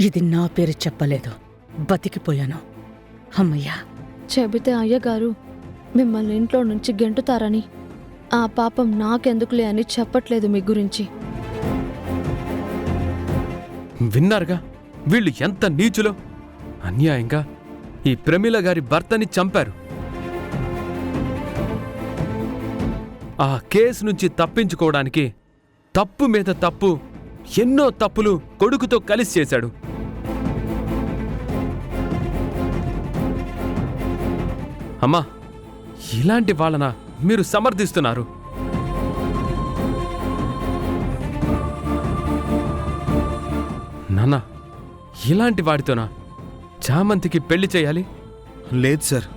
ఇది నా పేరు చెప్పలేదు, బతికిపోయాను. అమ్మయ్యా. చెబితే అయ్యగారు మిమ్మల్ని ఇంట్లో నుంచి గెంటుతారని, ఆ పాపం నాకెందుకులే అని చెప్పట్లేదు మీ గురించి. విన్నారుగా వీళ్ళు ఎంత నీచులో. అన్యాయంగా ఈ ప్రమీల గారి భర్తని చంపారు. ఆ కేసు నుంచి తప్పించుకోవడానికి తప్పు మీద తప్పు, ఎన్నో తప్పులు కొడుకుతో కలిసి చేశాడు. అమ్మా, ఇలాంటి వాళ్ళన మీరు సమర్థిస్తున్నారు? నాన్న, ఇలాంటి వాడితోనా చామంతికి పెళ్లి చేయాలి? లేదు సార్,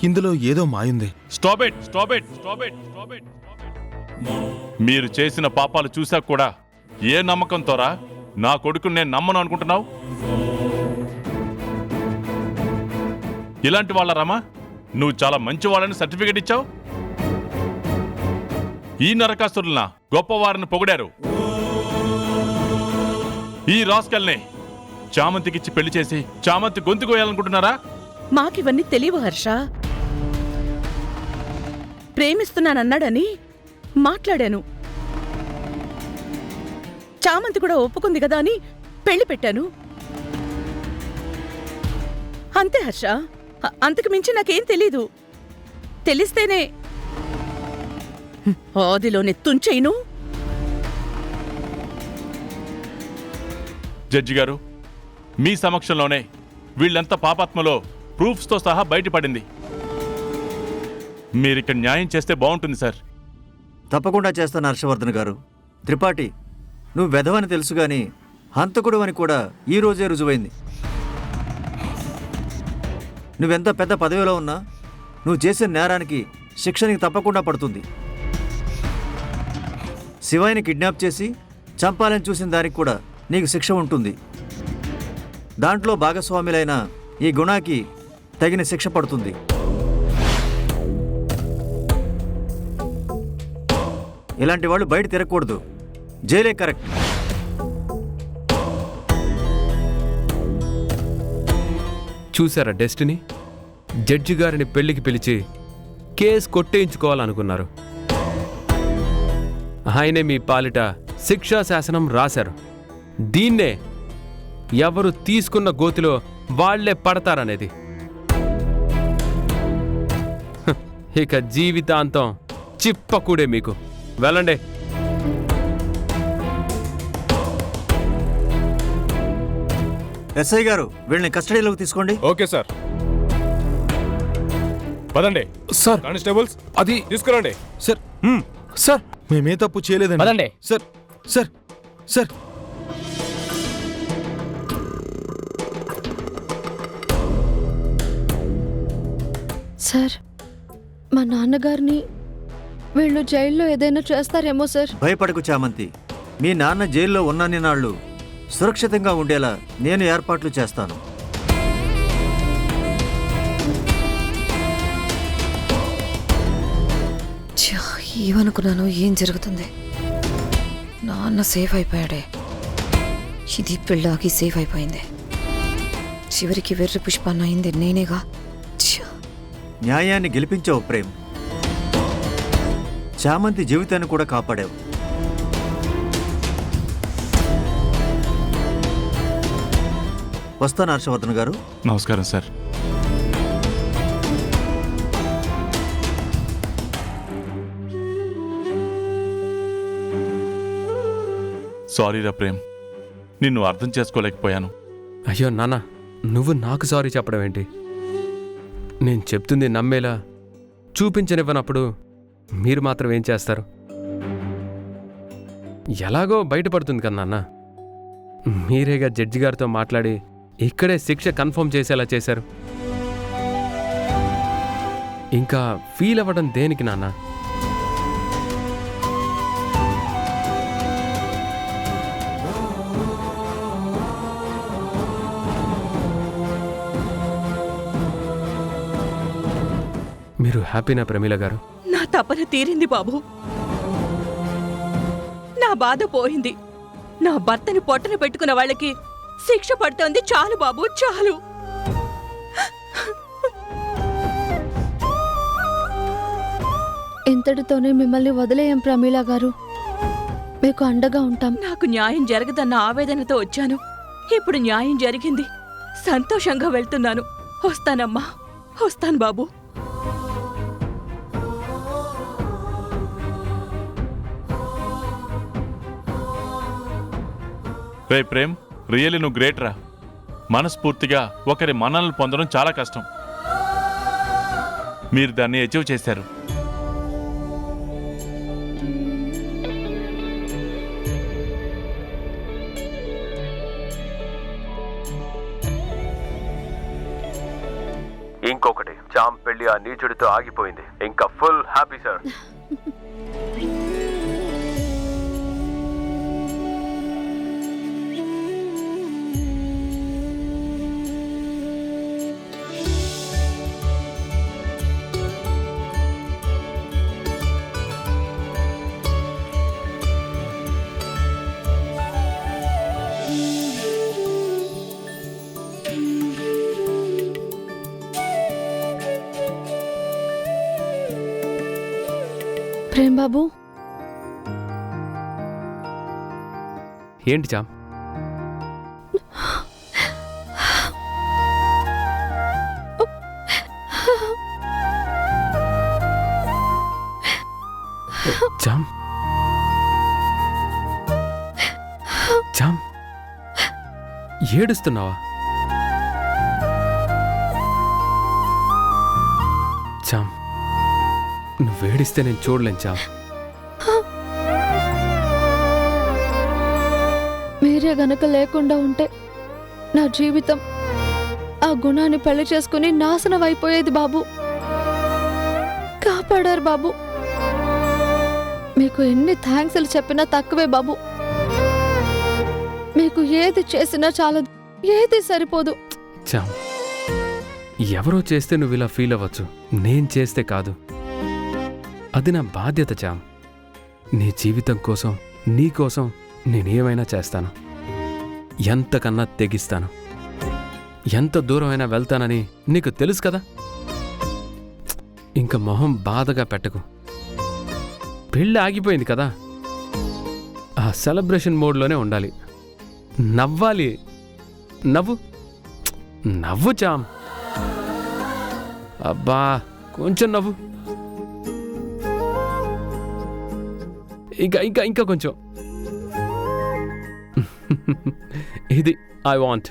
ఇందులో ఏదో మాయుంది. Stop it. మీరు చేసిన పాపాలు చూశాక కూడా ఏ నమ్మకంతోరా నా కొడుకుని నేను నమ్మను అనుకుంటున్నావు? ఇలాంటి వాళ్ళ రామా నువ్వు చాలా మంచి వాళ్ళని సర్టిఫికెట్ ఇచ్చావు. ఈ నరకాసురులన గొప్పవారిని పొగిడారు. ఈ రాస్కల్ని చామంతికిచ్చి పెళ్లి చేసి చామంతి గొంతు కోయాలనుకుంటున్నారా? మాకివన్నీ తెలియవు హర్ష. ప్రేమిస్తున్నానన్నాడని మాట్లాడాను. చామంతి కూడా ఒప్పుకుంది కదా అని పెళ్లి పెట్టాను. అంతే హర్ష, అంతకు మించి నాకేం తెలీదు. తెలిస్తేనే ఆదిలోనే తుంచెయ్యను. జడ్జి గారు, మీ సమక్షంలోనే వీళ్ళంతా పాపాత్మలో ప్రూఫ్స్తో సహా బయటపడింది. మీరిక్కడ న్యాయం చేస్తే బాగుంటుంది సార్. తప్పకుండా చేస్తాను హర్షవర్ధన్ గారు. త్రిపాఠి, నువ్వు వెధవని తెలుసు గాని హంతకుడు అని కూడా ఈ రోజే రుజువైంది. నువ్వెంత పెద్ద పదవిలో ఉన్నా నువ్వు చేసిన నేరానికి శిక్ష నీకు తప్పకుండా పడుతుంది. శివాయిని కిడ్నాప్ చేసి చంపాలని చూసిన దానికి కూడా నీకు శిక్ష ఉంటుంది. దాంట్లో భాగస్వాములైన ఈ గుణాకి తగిన శిక్ష పడుతుంది. ఇలాంటి వాళ్ళు బయట తిరగకూడదు, జైలే కరెక్ట్. చూసారా డెస్టినీ? జడ్జి గారిని పెళ్లికి పిలిచి కేసు కొట్టేయించుకోవాలనుకున్నారు. ఆయనే మీ పాలిట శిక్షా శాసనం రాశారు. దీన్నే ఎవరు తీసుకున్న గోతిలో వాళ్లే పడతారనేది. ఇక జీవితాంతం చిప్పకూడే మీకు. వెళ్ళండి. ఎస్ఐ గారు, వీళ్ళని కస్టడీలోకి తీసుకోండి. Okay sir. పదండి సార్, కానిస్టేబుల్స్ అది తీసుకురండి. సార్, సార్ మేమే తప్పు చేయలేదండి. పదండి. సార్ సార్ సార్ సార్, మా నాన్నగారిని వీళ్ళు జైల్లో ఏదైనా చేస్తారేమో సార్. భయపడకు చామంతి, మీ నాన్న జైల్లో ఉన్నన్ని నాళ్ళు సురక్షితంగా ఉండేలా నేను ఏర్పాట్లు చేస్తాను. ఏమనుకున్నాను, ఏం జరుగుతుంది? నాన్న సేఫ్ అయిపోయాడే, ఇది పెళ్ళాకి సేఫ్ అయిపోయింది. చివరికి వెర్రి పుష్పాన్న అయింది నేనేగా. న్యాయాన్ని గెలిపించావు ప్రేమ్, చామంతి జీవితాన్ని కూడా కాపాడావు. వస్తాను హర్షవర్ధన్ గారు. నమస్కారం సార్. సారీరా ప్రేమ్, నిన్ను అర్థం చేసుకోలేకపోయాను. అయ్యో నాన్న, నువ్వు నాకు సారీ చెప్పడం ఏంటి? నేను చెప్తుంది నమ్మేలా చూపించనివ్వనప్పుడు మీరు మాత్రం ఏం చేస్తారు? ఎలాగో బయటపడుతుంది కదా నాన్న. మీరేగా జడ్జి గారితో మాట్లాడి ఇక్కడే శిక్ష కన్ఫర్మ్ చేసేలా చేశారు. ఇంకా ఫీల్ అవ్వడం దేనికి నాన్న? మీరు హ్యాపీనా ప్రమీల గారు? నా తపన తీరింది బాబు. నా బాధ పోయింది. నా భర్తని పొట్టన పెట్టుకున్న వాళ్ళకి శిక్ష పడుతోంది. చాలు బాబు, చాలు. ఇంతటితోనే మిమ్మల్ని వదిలేయం ప్రమీల గారు. మీకు అండగా ఉంటాం. నాకు న్యాయం జరగదన్న ఆవేదనతో వచ్చాను. ఇప్పుడు న్యాయం జరిగింది. సంతోషంగా వెళ్తున్నాను. వస్తానమ్మా, వస్తాను బాబు. రే ప్రేమ్, రియల్లీ నువ్వు గ్రేట్ రా. మనస్ఫూర్తిగా ఒకరి మన్ననలు పొందడం చాలా కష్టం. మీరు దాన్ని అచీవ్ చేశారు. ఇంకొకటి, చామ్ పెళ్లి ఆ నీచుడితో ఆగిపోయింది. ఇంకా ఫుల్ హ్యాపీ సార్. ప్రేమ్ బాబు, ఏంటి చామ్? చామ్, చామ్, ఏడుస్తున్నావా? చామ్, నువ్వేడిస్తే నేను చూడలేను చామ్. మీరే గనక లేకుండా ఉంటే నా జీవితం ఆ గుణాన్ని పెళ్లి చేసుకుని నాశనం అయిపోయేది బాబు. కాపాడారు బాబు. మీకు ఎన్ని థ్యాంక్స్లు చెప్పినా తక్కువే బాబు. మీకు ఏది చేసినా చాలదు, ఏది సరిపోదు. చామ్, ఎవరో చేస్తే నువ్వు ఇలా ఫీల్ అవ్వచ్చు, నేను చేస్తే కాదు. అది నా బాధ్యత చామ్. నీ జీవితం కోసం, నీ కోసం నేనేమైనా చేస్తాను. ఎంతకన్నా తెగిస్తాను. ఎంత దూరమైనా వెళ్తానని నీకు తెలుసు కదా. ఇంక మొహం బాధగా పెట్టకు. పెళ్ళి ఆగిపోయింది కదా, ఆ సెలబ్రేషన్ మోడ్లోనే ఉండాలి. నవ్వాలి. నవ్వు, నవ్వు చామ్. అబ్బా, కొంచెం నవ్వు. ఇంకా ఇంకా ఇంకా కొంచెం. ఇది ఐ వాంట్.